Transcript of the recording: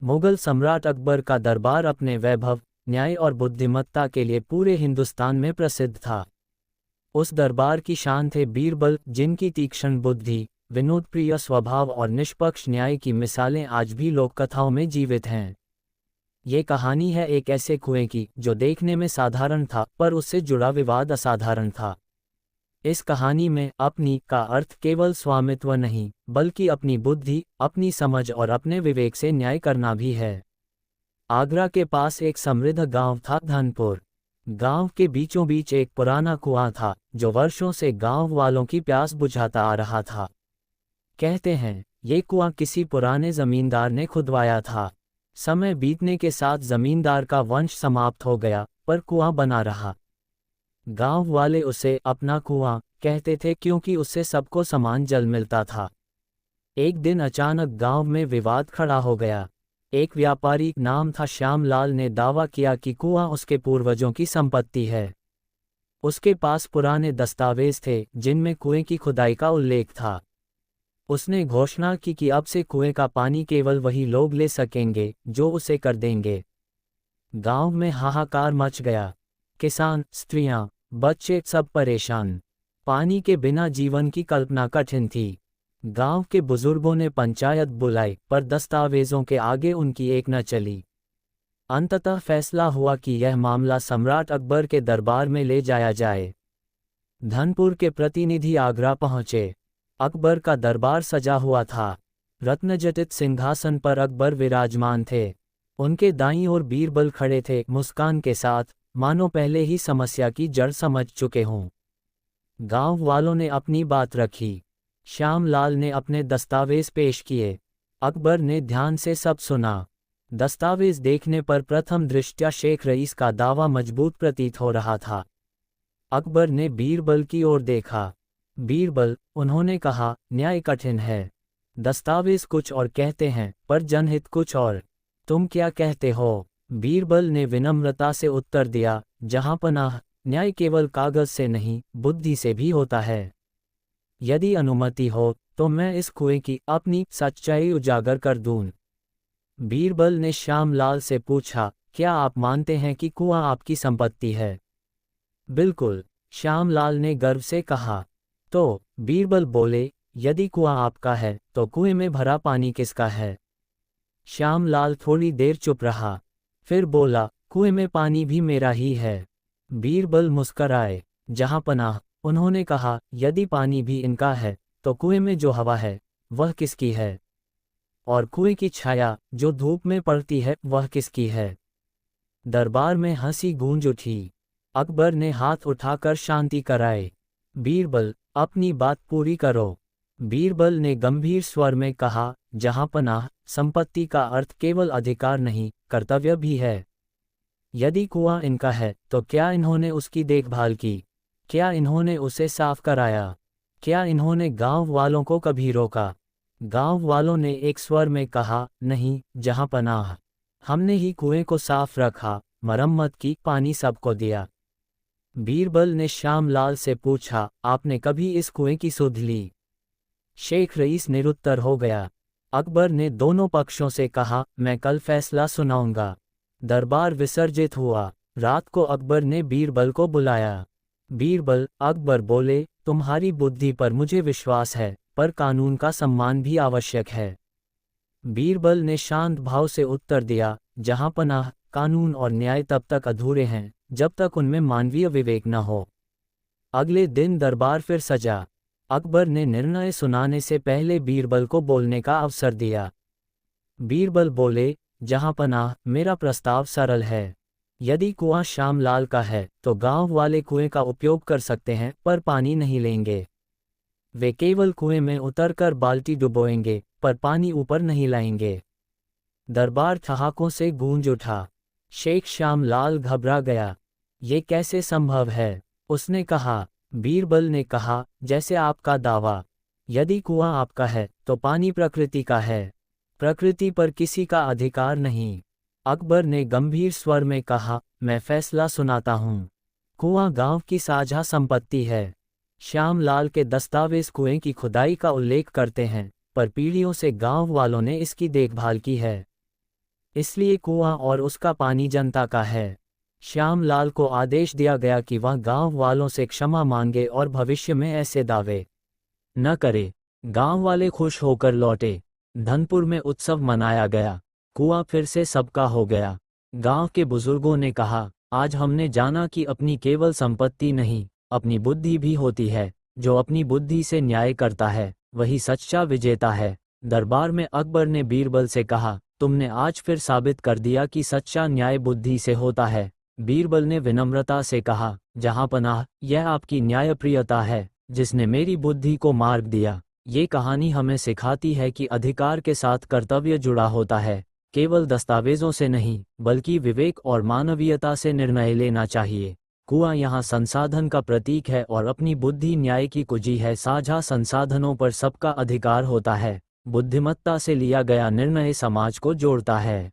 मुगल सम्राट अकबर का दरबार अपने वैभव, न्याय और बुद्धिमत्ता के लिए पूरे हिंदुस्तान में प्रसिद्ध था। उस दरबार की शान थे बीरबल, जिनकी तीक्ष्ण बुद्धि, विनोदप्रिय स्वभाव और निष्पक्ष न्याय की मिसालें आज भी लोककथाओं में जीवित हैं। ये कहानी है एक ऐसे कुएं की जो देखने में साधारण था पर उससे जुड़ा विवाद असाधारण था। इस कहानी में अपनी का अर्थ केवल स्वामित्व नहीं, बल्कि अपनी बुद्धि, अपनी समझ और अपने विवेक से न्याय करना भी है। आगरा के पास एक समृद्ध गांव था धनपुर। गांव के बीचों बीच एक पुराना कुआं था जो वर्षों से गांव वालों की प्यास बुझाता आ रहा था। कहते हैं ये कुआं किसी पुराने जमींदार ने खुदवाया था। समय बीतने के साथ जमींदार का वंश समाप्त हो गया, पर कुआं बना रहा। गांव वाले उसे अपना कुआं कहते थे क्योंकि उससे सबको समान जल मिलता था। एक दिन अचानक गांव में विवाद खड़ा हो गया। एक व्यापारी, नाम था श्यामलाल, ने दावा किया कि कुआं उसके पूर्वजों की संपत्ति है। उसके पास पुराने दस्तावेज थे जिनमें कुएं की खुदाई का उल्लेख था। उसने घोषणा की कि अब से कुएं का पानी केवल वही लोग ले सकेंगे जो उसे कर देंगे। गांव में हाहाकार मच गया। किसान, स्त्रियां, बच्चे सब परेशान। पानी के बिना जीवन की कल्पना कठिन थी। गांव के बुजुर्गों ने पंचायत बुलाई, पर दस्तावेजों के आगे उनकी एक न चली। अंततः फैसला हुआ कि यह मामला सम्राट अकबर के दरबार में ले जाया जाए। धनपुर के प्रतिनिधि आगरा पहुंचे। अकबर का दरबार सजा हुआ था। रत्नजटित सिंहासन पर अकबर विराजमान थे। उनके दाईं ओर बीरबल खड़े थे, मुस्कान के साथ, मानो पहले ही समस्या की जड़ समझ चुके हों। गांव वालों ने अपनी बात रखी। श्यामलाल ने अपने दस्तावेज पेश किए। अकबर ने ध्यान से सब सुना। दस्तावेज देखने पर प्रथम दृष्टया शेख रईस का दावा मजबूत प्रतीत हो रहा था। अकबर ने बीरबल की ओर देखा। बीरबल, उन्होंने कहा, न्याय कठिन है। दस्तावेज कुछ और कहते हैं पर जनहित कुछ और। तुम क्या कहते हो? बीरबल ने विनम्रता से उत्तर दिया, जहांपनाह, न्याय केवल कागज से नहीं, बुद्धि से भी होता है। यदि अनुमति हो तो मैं इस कुएं की अपनी सच्चाई उजागर कर दूं। बीरबल ने श्यामलाल से पूछा, क्या आप मानते हैं कि कुआं आपकी संपत्ति है? बिल्कुल, श्यामलाल ने गर्व से कहा। तो बीरबल बोले, यदि कुआं आपका है तो कुएं में भरा पानी किसका है? श्यामलाल थोड़ी देर चुप रहा, फिर बोला, कुएं में पानी भी मेरा ही है। बीरबल मुस्कराए। जहांपनाह, उन्होंने कहा, यदि पानी भी इनका है तो कुएं में जो हवा है वह किसकी है? और कुएं की छाया जो धूप में पड़ती है वह किसकी है? दरबार में हंसी गूंज उठी। अकबर ने हाथ उठाकर शांति कराए। बीरबल, अपनी बात पूरी करो। बीरबल ने गंभीर स्वर में कहा, जहांपनाह, संपत्ति का अर्थ केवल अधिकार नहीं, कर्तव्य भी है। यदि कुआं इनका है तो क्या इन्होंने उसकी देखभाल की? क्या इन्होंने उसे साफ कराया? क्या इन्होंने गांव वालों को कभी रोका? गांव वालों ने एक स्वर में कहा, नहीं जहांपनाह, हमने ही कुएं को साफ रखा, मरम्मत की, पानी सबको दिया। बीरबल ने श्यामलाल से पूछा, आपने कभी इस कुएं की सुध ली? शेख रईस निरुत्तर हो गया। अकबर ने दोनों पक्षों से कहा, मैं कल फैसला सुनाऊंगा। दरबार विसर्जित हुआ। रात को अकबर ने बीरबल को बुलाया। बीरबल, अकबर बोले, तुम्हारी बुद्धि पर मुझे विश्वास है, पर कानून का सम्मान भी आवश्यक है। बीरबल ने शांत भाव से उत्तर दिया, जहांपनाह, कानून और न्याय तब तक अधूरे हैं जब तक उनमें मानवीय विवेक न हो। अगले दिन दरबार फिर सजा। अकबर ने निर्णय सुनाने से पहले बीरबल को बोलने का अवसर दिया। बीरबल बोले, जहांपनाह, मेरा प्रस्ताव सरल है। यदि कुआं श्यामलाल का है तो गांव वाले कुएं का उपयोग कर सकते हैं पर पानी नहीं लेंगे। वे केवल कुएं में उतरकर बाल्टी डुबोएंगे पर पानी ऊपर नहीं लाएंगे। दरबार ठहाकों से गूंज उठा। शेख श्यामलाल घबरा गया। ये कैसे संभव है? उसने कहा। बीरबल ने कहा, जैसे आपका दावा। यदि कुआं आपका है तो पानी प्रकृति का है। प्रकृति पर किसी का अधिकार नहीं। अकबर ने गंभीर स्वर में कहा, मैं फैसला सुनाता हूँ। कुआं गांव की साझा संपत्ति है। श्यामलाल के दस्तावेज कुएं की खुदाई का उल्लेख करते हैं, पर पीढ़ियों से गांव वालों ने इसकी देखभाल की है। इसलिए कुआं और उसका पानी जनता का है। श्यामलाल को आदेश दिया गया कि वह गांव वालों से क्षमा मांगे और भविष्य में ऐसे दावे न करे। गांव वाले खुश होकर लौटे। धनपुर में उत्सव मनाया गया। कुआं फिर से सबका हो गया। गांव के बुजुर्गों ने कहा, आज हमने जाना कि अपनी केवल संपत्ति नहीं, अपनी बुद्धि भी होती है। जो अपनी बुद्धि से न्याय करता है वही सच्चा विजेता है। दरबार में अकबर ने बीरबल से कहा, तुमने आज फिर साबित कर दिया कि सच्चा न्याय बुद्धि से होता है। बीरबल ने विनम्रता से कहा, जहांपनाह, यह आपकी न्यायप्रियता है जिसने मेरी बुद्धि को मार्ग दिया। ये कहानी हमें सिखाती है कि अधिकार के साथ कर्तव्य जुड़ा होता है। केवल दस्तावेजों से नहीं बल्कि विवेक और मानवीयता से निर्णय लेना चाहिए। कुआं यहाँ संसाधन का प्रतीक है और अपनी बुद्धि न्याय की कुंजी है। साझा संसाधनों पर सबका अधिकार होता है। बुद्धिमत्ता से लिया गया निर्णय समाज को जोड़ता है।